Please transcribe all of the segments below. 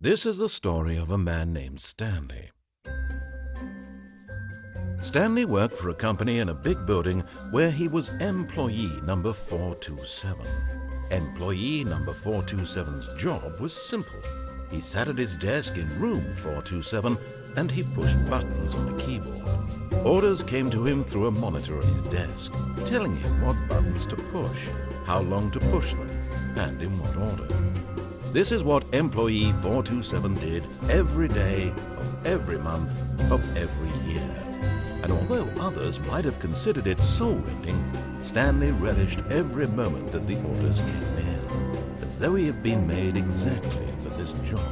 This is the story of a man named Stanley. Stanley worked for a company in a big building where he was employee number 427. Employee number 427's job was simple. He sat at his desk in room 427 and he pushed buttons on a keyboard. Orders came to him through a monitor on his desk, telling him what buttons to push, how long to push them, and in what order. This is what employee 427 did every day of every month of every year. And although others might have considered it soul-rending, Stanley relished every moment that the orders came in, as though he had been made exactly for this job.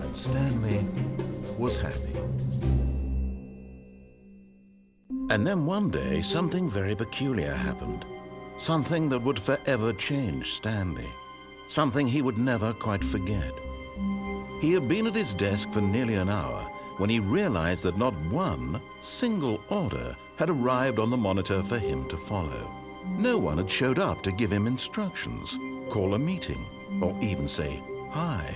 And Stanley was happy. And then one day, something very peculiar happened. Something that would forever change Stanley. Something he would never quite forget. He had been at his desk for nearly an hour when he realized that not one single order had arrived on the monitor for him to follow. No one had showed up to give him instructions, call a meeting, or even say hi.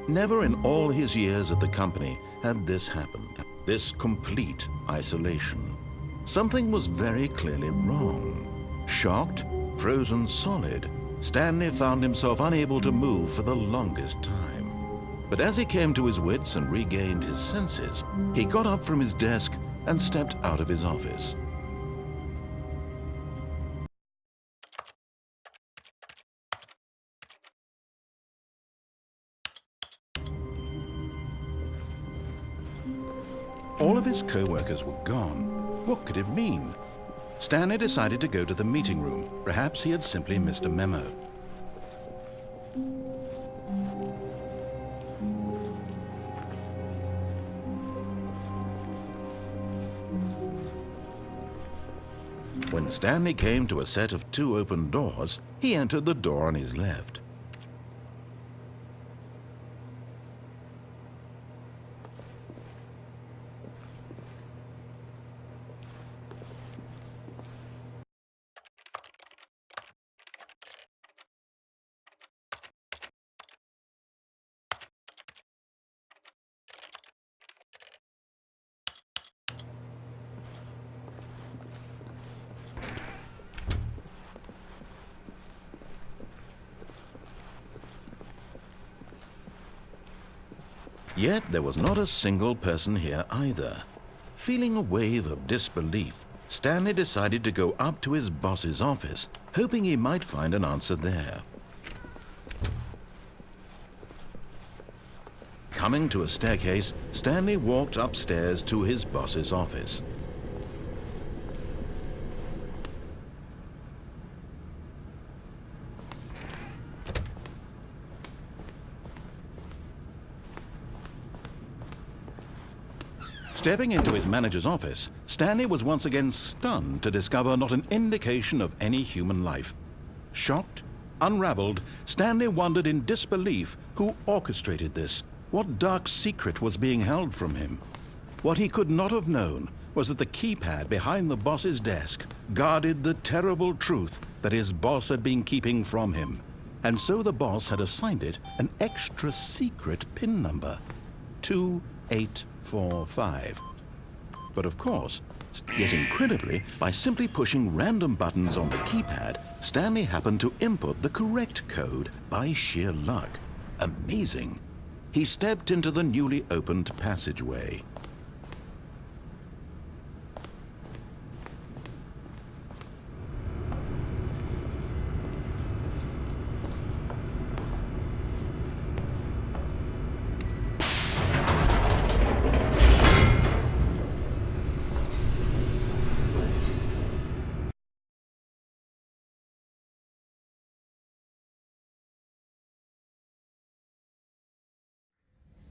Never in all his years at the company had this happened, this complete isolation. Something was very clearly wrong. Shocked, frozen solid, Stanley found himself unable to move for the longest time. But as he came to his wits and regained his senses, he got up from his desk and stepped out of his office. All of his co-workers were gone. What could it mean? Stanley decided to go to the meeting room. Perhaps he had simply missed a memo. When Stanley came to a set of 2 open doors, he entered the door on his left. Yet there was not a single person here either. Feeling a wave of disbelief, Stanley decided to go up to his boss's office, hoping he might find an answer there. Coming to a staircase, Stanley walked upstairs to his boss's office. Stepping into his manager's office, Stanley was once again stunned to discover not an indication of any human life. Shocked, unraveled, Stanley wondered in disbelief who orchestrated this, what dark secret was being held from him. What he could not have known was that the keypad behind the boss's desk guarded the terrible truth that his boss had been keeping from him. And so the boss had assigned it an extra secret PIN number, 2845. But of course, yet incredibly, by simply pushing random buttons on the keypad, Stanley happened to input the correct code by sheer luck. Amazing. He stepped into the newly opened passageway.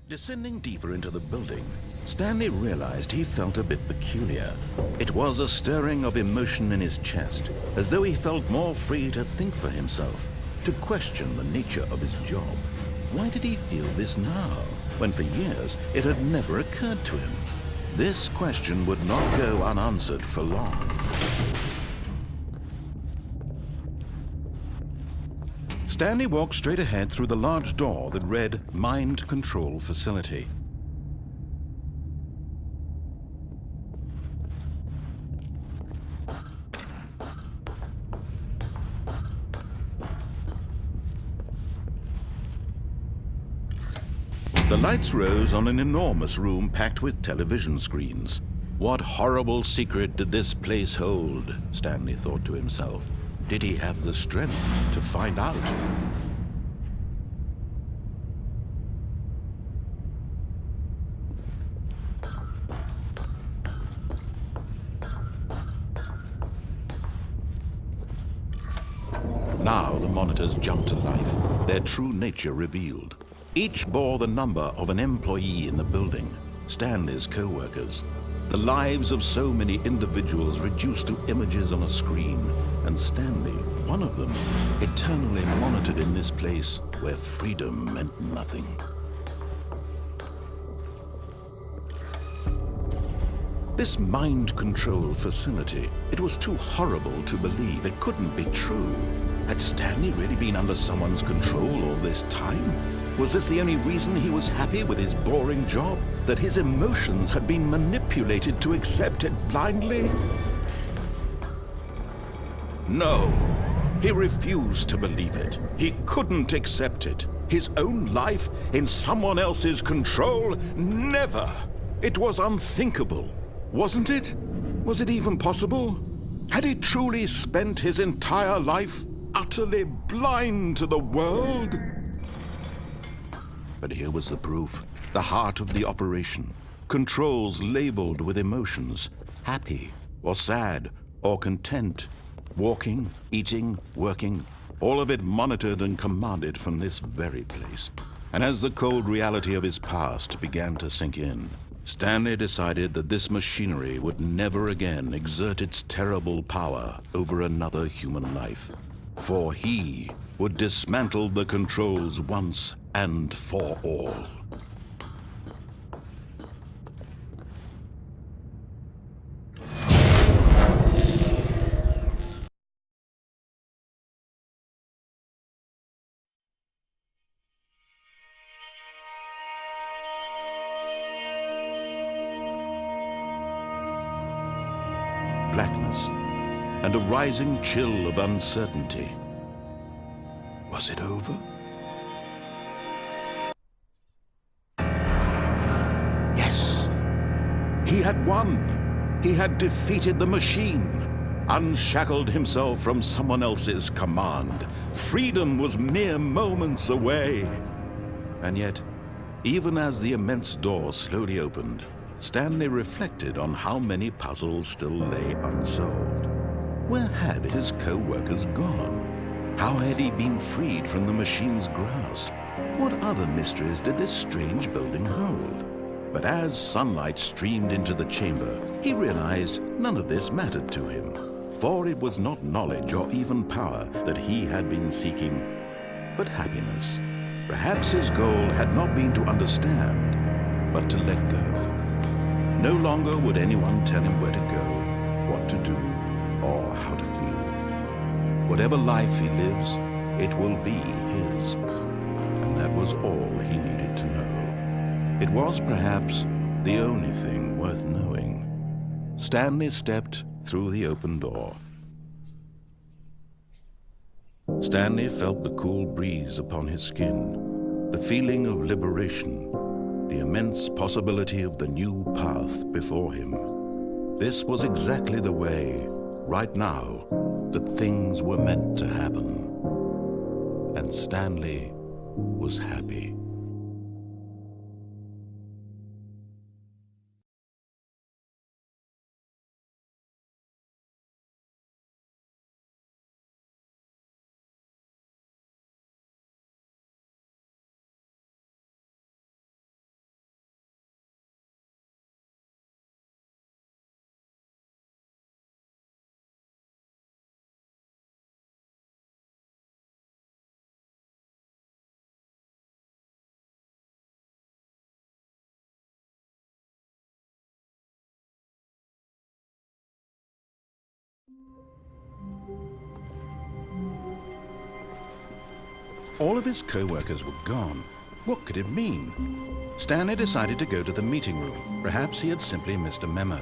Descending deeper into the building, Stanley realized he felt a bit peculiar. It was a stirring of emotion in his chest, as though he felt more free to think for himself, to question the nature of his job. Why did he feel this now, when for years it had never occurred to him? This question would not go unanswered for long. Stanley walked straight ahead through the large door that read Mind Control Facility. The lights rose on an enormous room packed with television screens. What horrible secret did this place hold? Stanley thought to himself. Did he have the strength to find out? Now the monitors jumped to life, their true nature revealed. Each bore the number of an employee in the building, Stanley's co-workers. The lives of so many individuals reduced to images on a screen, and Stanley, one of them, eternally monitored in this place where freedom meant nothing. This mind control facility, it was too horrible to believe. It couldn't be true. Had Stanley really been under someone's control all this time? Was this the only reason he was happy with his boring job? That his emotions had been manipulated to accept it blindly? No, he refused to believe it. He couldn't accept it. His own life in someone else's control? Never! It was unthinkable, wasn't it? Was it even possible? Had he truly spent his entire life utterly blind to the world? But here was the proof, the heart of the operation. Controls labeled with emotions, happy or sad or content. Walking, eating, working, all of it monitored and commanded from this very place. And as the cold reality of his past began to sink in, Stanley decided that this machinery would never again exert its terrible power over another human life. For he would dismantle the controls once and for all. Blackness and a rising chill of uncertainty. Was it over? Yes! He had won! He had defeated the machine, unshackled himself from someone else's command. Freedom was mere moments away. And yet, even as the immense door slowly opened, Stanley reflected on how many puzzles still lay unsolved. Where had his co-workers gone? How had he been freed from the machine's grasp? What other mysteries did this strange building hold? But as sunlight streamed into the chamber, he realized none of this mattered to him, for it was not knowledge or even power that he had been seeking, but happiness. Perhaps his goal had not been to understand, but to let go. No longer would anyone tell him where to go, what to do, or how to feel. Whatever life he lives, it will be his. And that was all he needed to know. It was perhaps the only thing worth knowing. Stanley stepped through the open door. Stanley felt the cool breeze upon his skin, the feeling of liberation, the immense possibility of the new path before him. This was exactly the way, right now, that things were meant to happen. And Stanley was happy. All of his co-workers were gone. What could it mean? Stanley decided to go to the meeting room. Perhaps he had simply missed a memo.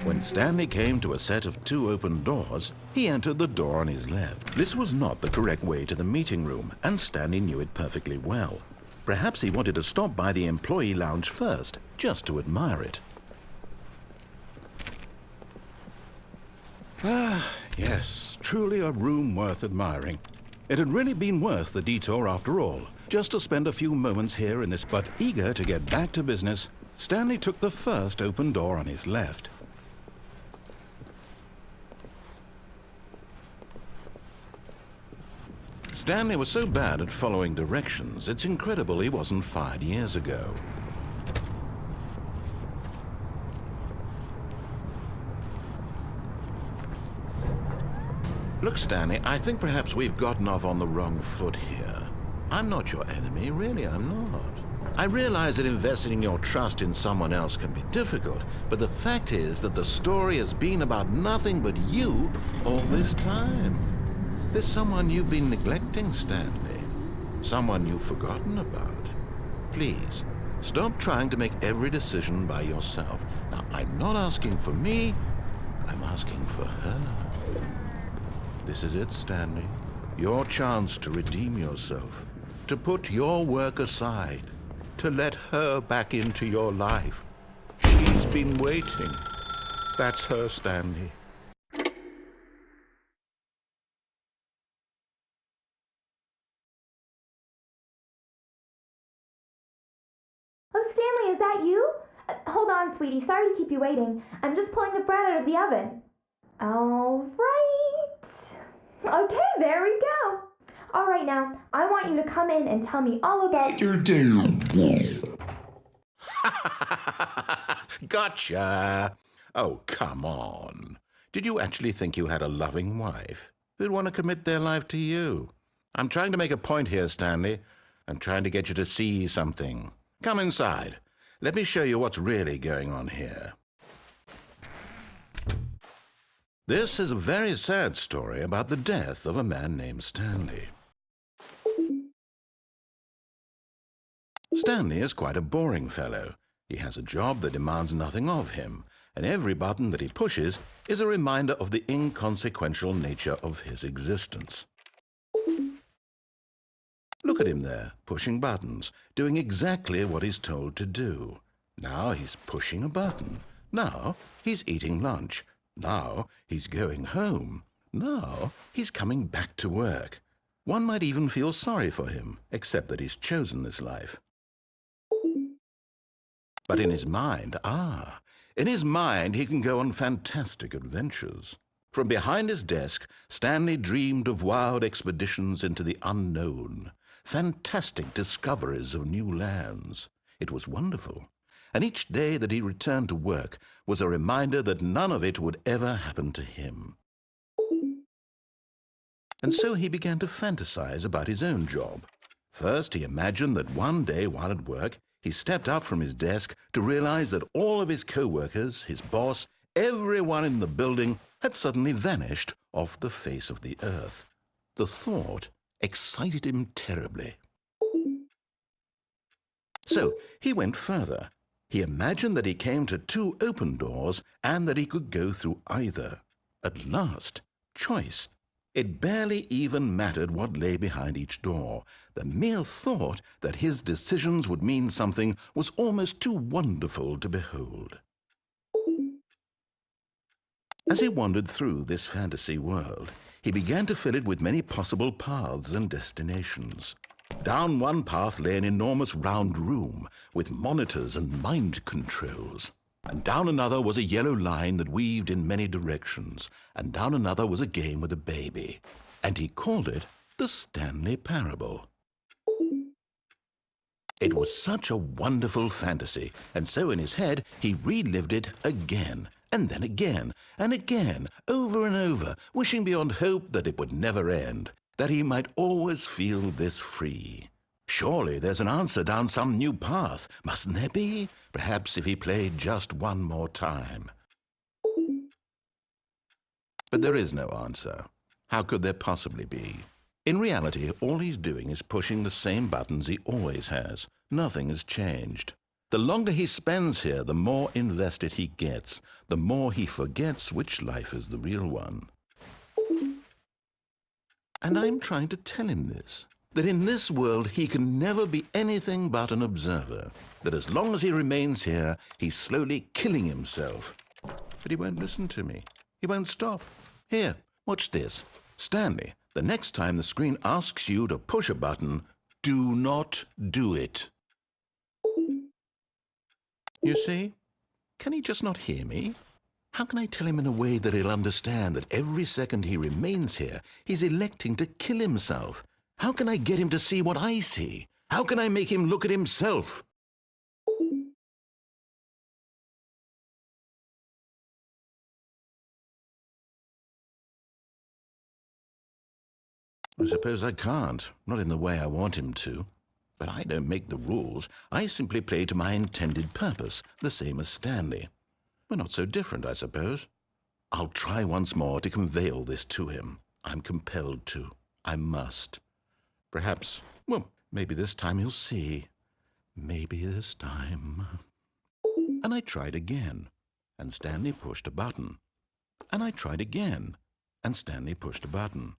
When Stanley came to a set of 2 open doors, he entered the door on his left. This was not the correct way to the meeting room, and Stanley knew it perfectly well. Perhaps he wanted to stop by the employee lounge first, just to admire it. Ah, yes, truly a room worth admiring. It had really been worth the detour after all, just to spend a few moments here in this. But eager to get back to business, Stanley took the first open door on his left. Stanley was so bad at following directions, it's incredible he wasn't fired years ago. Look, Stanley, I think perhaps we've gotten off on the wrong foot here. I'm not your enemy, really, I'm not. I realize that investing your trust in someone else can be difficult, but the fact is that the story has been about nothing but you all this time. There's someone you've been neglecting, Stanley. Someone you've forgotten about. Please, stop trying to make every decision by yourself. Now, I'm not asking for me, I'm asking for her. This is it, Stanley. Your chance to redeem yourself, to put your work aside, to let her back into your life. She's been waiting. That's her, Stanley. Oh, Stanley, is that you? Hold on, sweetie. Sorry to keep you waiting. I'm just pulling the bread out of the oven. All right. Okay, there we go. All right, now, I want you to come in and tell me all about your day. Gotcha. Oh, come on. Did you actually think you had a loving wife who'd want to commit their life to you? I'm trying to make a point here, Stanley. I'm trying to get you to see something. Come inside. Let me show you what's really going on here. This is a very sad story about the death of a man named Stanley. Stanley is quite a boring fellow. He has a job that demands nothing of him, and every button that he pushes is a reminder of the inconsequential nature of his existence. Look at him there, pushing buttons, doing exactly what he's told to do. Now he's pushing a button. Now he's eating lunch. Now he's going home. Now he's coming back to work. One might even feel sorry for him, except that he's chosen this life. But in his mind, he can go on fantastic adventures. From behind his desk, Stanley dreamed of wild expeditions into the unknown, fantastic discoveries of new lands. It was wonderful, and each day that he returned to work was a reminder that none of it would ever happen to him. And so he began to fantasize about his own job. First, he imagined that one day while at work, he stepped up from his desk to realize that all of his co-workers, his boss, everyone in the building had suddenly vanished off the face of the earth. The thought excited him terribly. So he went further. He imagined that he came to 2 open doors and that he could go through either. At last, choice. It barely even mattered what lay behind each door. The mere thought that his decisions would mean something was almost too wonderful to behold. As he wandered through this fantasy world, he began to fill it with many possible paths and destinations. Down one path lay an enormous round room with monitors and mind controls. And down another was a yellow line that weaved in many directions. And down another was a game with a baby. And he called it the Stanley Parable. It was such a wonderful fantasy, and so in his head he relived it again, and then again, and again, over and over, wishing beyond hope that it would never end, that he might always feel this free. Surely there's an answer down some new path, mustn't there be? Perhaps if he played just one more time. But there is no answer. How could there possibly be? In reality, all he's doing is pushing the same buttons he always has. Nothing has changed. The longer he spends here, the more invested he gets, the more he forgets which life is the real one. And I'm trying to tell him this, that in this world he can never be anything but an observer, that as long as he remains here, he's slowly killing himself. But he won't listen to me. He won't stop. Here, watch this. Stanley, the next time the screen asks you to push a button, do not do it. You see? Can he just not hear me? How can I tell him in a way that he'll understand that every second he remains here, he's electing to kill himself? How can I get him to see what I see? How can I make him look at himself? I suppose I can't, not in the way I want him to. But I don't make the rules. I simply play to my intended purpose, the same as Stanley. We're not so different, I suppose. I'll try once more to convey all this to him. I'm compelled to. I must. Perhaps, well, maybe this time he'll see. Maybe this time. And I tried again, and Stanley pushed a button. And I tried again, and Stanley pushed a button.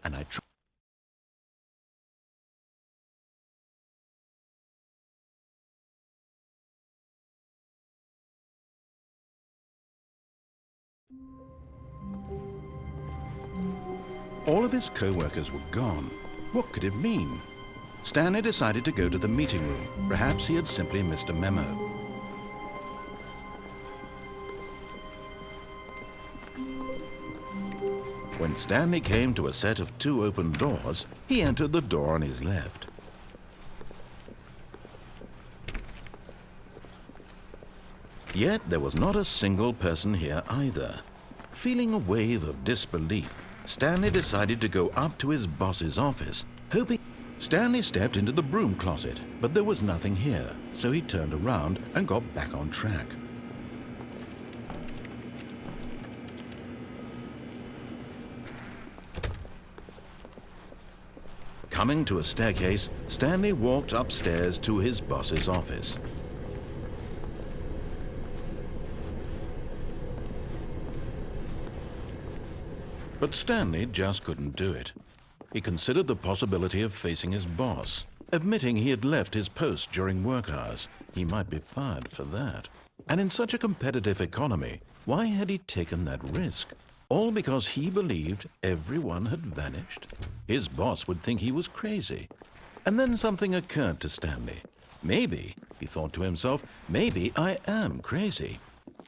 And I tried. All of his co-workers were gone. What could it mean? Stanley decided to go to the meeting room. Perhaps he had simply missed a memo. When Stanley came to a set of 2 open doors, he entered the door on his left. Yet there was not a single person here either. Feeling a wave of disbelief, Stanley decided to go up to his boss's office, hoping... Stanley stepped into the broom closet, but there was nothing here, so he turned around and got back on track. Coming to a staircase, Stanley walked upstairs to his boss's office. But Stanley just couldn't do it. He considered the possibility of facing his boss, admitting he had left his post during work hours. He might be fired for that. And in such a competitive economy, why had he taken that risk? All because he believed everyone had vanished? His boss would think he was crazy. And then something occurred to Stanley. Maybe, he thought to himself, maybe I am crazy.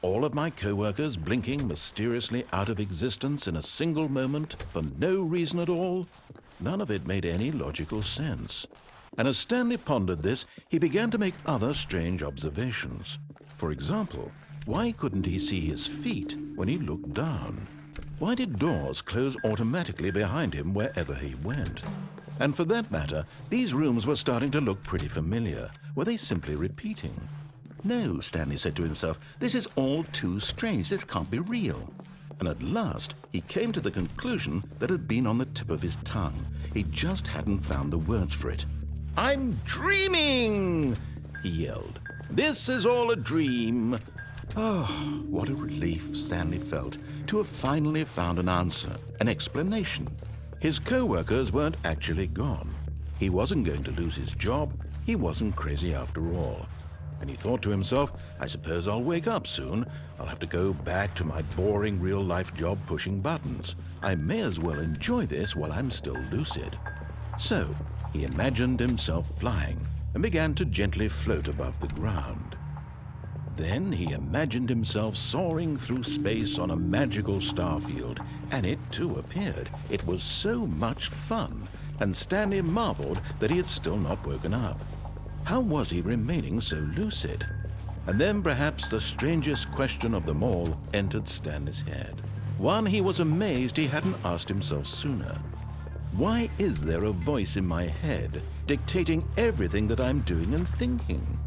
All of my co-workers blinking mysteriously out of existence in a single moment for no reason at all? None of it made any logical sense. And as Stanley pondered this, he began to make other strange observations. For example, why couldn't he see his feet when he looked down? Why did doors close automatically behind him wherever he went? And for that matter, these rooms were starting to look pretty familiar. Were they simply repeating? No, Stanley said to himself, this is all too strange. This can't be real. And at last, he came to the conclusion that had been on the tip of his tongue. He just hadn't found the words for it. I'm dreaming, he yelled. This is all a dream. Oh, what a relief Stanley felt to have finally found an answer, an explanation. His co-workers weren't actually gone. He wasn't going to lose his job. He wasn't crazy after all. And he thought to himself, I suppose I'll wake up soon. I'll have to go back to my boring real-life job pushing buttons. I may as well enjoy this while I'm still lucid. So he imagined himself flying and began to gently float above the ground. Then he imagined himself soaring through space on a magical starfield, and it too appeared. It was so much fun, and Stanley marveled that he had still not woken up. How was he remaining so lucid? And then perhaps the strangest question of them all entered Stanley's head. One he was amazed he hadn't asked himself sooner. Why is there a voice in my head dictating everything that I'm doing and thinking?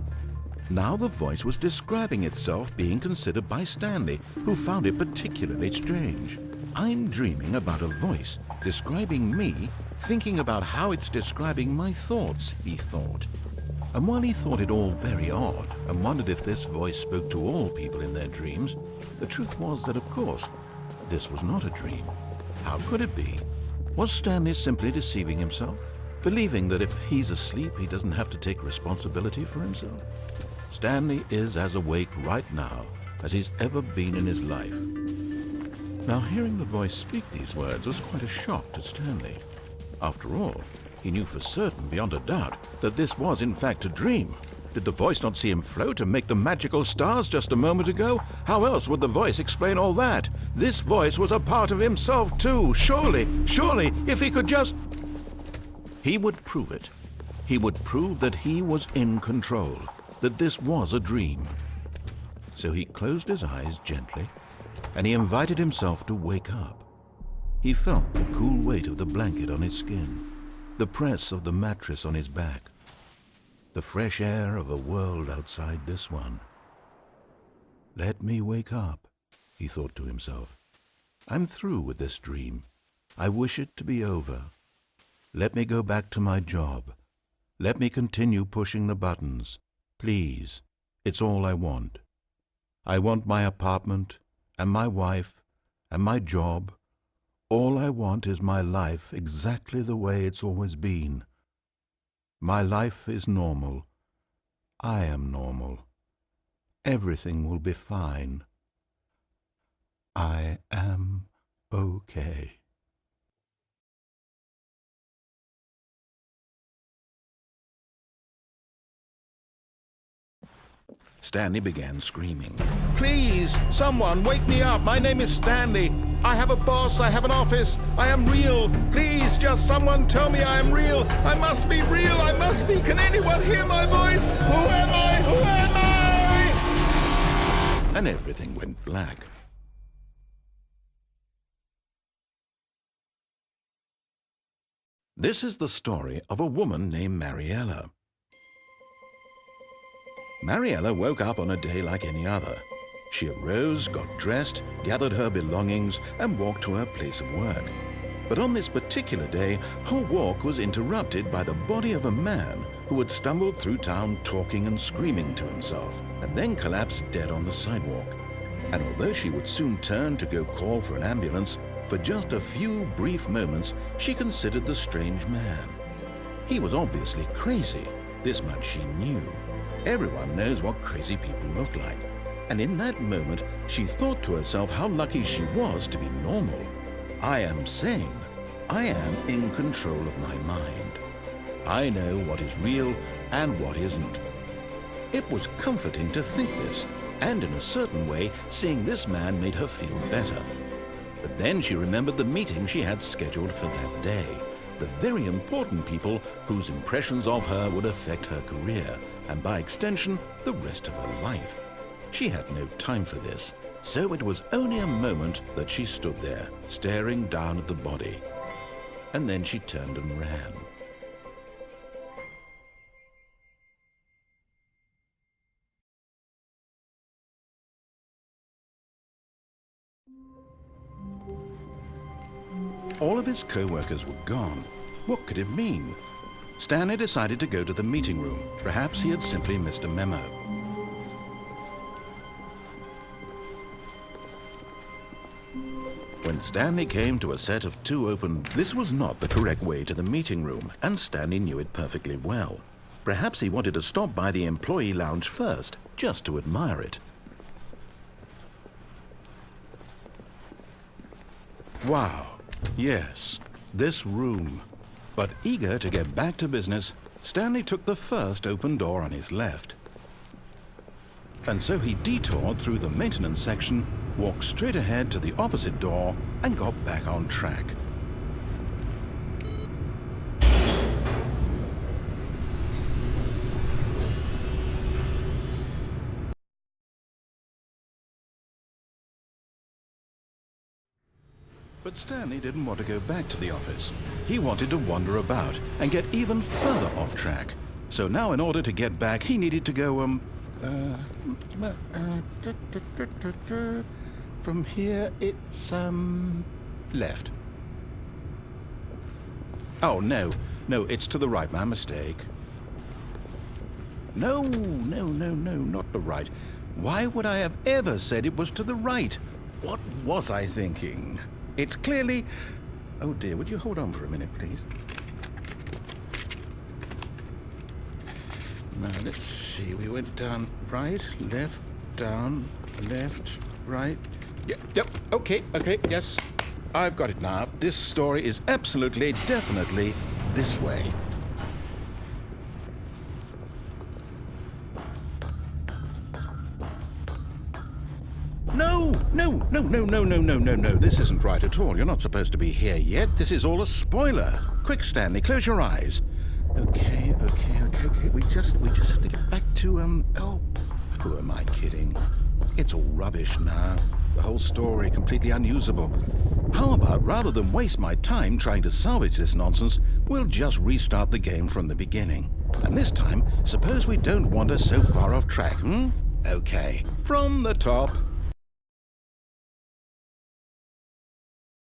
Now the voice was describing itself being considered by Stanley, who found it particularly strange. I'm dreaming about a voice describing me, thinking about how it's describing my thoughts, he thought. And while he thought it all very odd and wondered if this voice spoke to all people in their dreams, the truth was that, of course, this was not a dream. How could it be? Was Stanley simply deceiving himself, believing that if he's asleep, he doesn't have to take responsibility for himself? Stanley is as awake right now as he's ever been in his life. Now, hearing the voice speak these words was quite a shock to Stanley. After all, he knew for certain, beyond a doubt, that this was in fact a dream. Did the voice not see him float and make the magical stars just a moment ago? How else would the voice explain all that? This voice was a part of himself too. Surely, if he could just... He would prove it. He would prove that he was in control, that this was a dream. So he closed his eyes gently, and he invited himself to wake up. He felt the cool weight of the blanket on his skin, the press of the mattress on his back, the fresh air of a world outside this one. Let me wake up, he thought to himself. I'm through with this dream. I wish it to be over. Let me go back to my job. Let me continue pushing the buttons. Please, it's all I want. I want my apartment and my wife and my job. All I want is my life exactly the way it's always been. My life is normal. I am normal. Everything will be fine. I am okay. Stanley began screaming. Please, someone, wake me up. My name is Stanley. I have a boss. I have an office. I am real. Please, just someone tell me I am real. I must be real. I must be. Can anyone hear my voice? Who am I? Who am I? And everything went black. This is the story of a woman named Mariella. Mariella woke up on a day like any other. She arose, got dressed, gathered her belongings, and walked to her place of work. But on this particular day, her walk was interrupted by the body of a man who had stumbled through town talking and screaming to himself, and then collapsed dead on the sidewalk. And although she would soon turn to go call for an ambulance, for just a few brief moments, she considered the strange man. He was obviously crazy. This much she knew. Everyone knows what crazy people look like. And in that moment, she thought to herself how lucky she was to be normal. I am sane. I am in control of my mind. I know what is real and what isn't. It was comforting to think this, and in a certain way, seeing this man made her feel better. But then she remembered the meeting she had scheduled for that day. The very important people whose impressions of her would affect her career, and by extension, the rest of her life. She had no time for this, so it was only a moment that she stood there, staring down at the body. And then she turned and ran. All of his co-workers were gone. What could it mean? Stanley decided to go to the meeting room. Perhaps he had simply missed a memo. When Stanley came to a set of two open, this was not the correct way to the meeting room, and Stanley knew it perfectly well. Perhaps he wanted to stop by the employee lounge first, just to admire it. Wow, yes, this room. But eager to get back to business, Stanley took the first open door on his left. And so he detoured through the maintenance section, walked straight ahead to the opposite door, and got back on track. But Stanley didn't want to go back to the office. He wanted to wander about and get even further off track. So now in order to get back, he needed to go, from here, it's, left. Oh, no, it's to the right, my mistake. No, not the right. Why would I have ever said it was to the right? What was I thinking? It's clearly... Oh dear, would you hold on for a minute, please? Now, let's see. We went down right, left, down, left, right. Yep, okay, yes. I've got it now. This story is absolutely, definitely this way. No. This isn't right at all. You're not supposed to be here yet. This is all a spoiler. Quick, Stanley, close your eyes. Okay. We just have to get back to, oh, who am I kidding? It's all rubbish now. The whole story completely unusable. How about, rather than waste my time trying to salvage this nonsense, we'll just restart the game from the beginning. And this time, suppose we don't wander so far off track, Okay. From the top.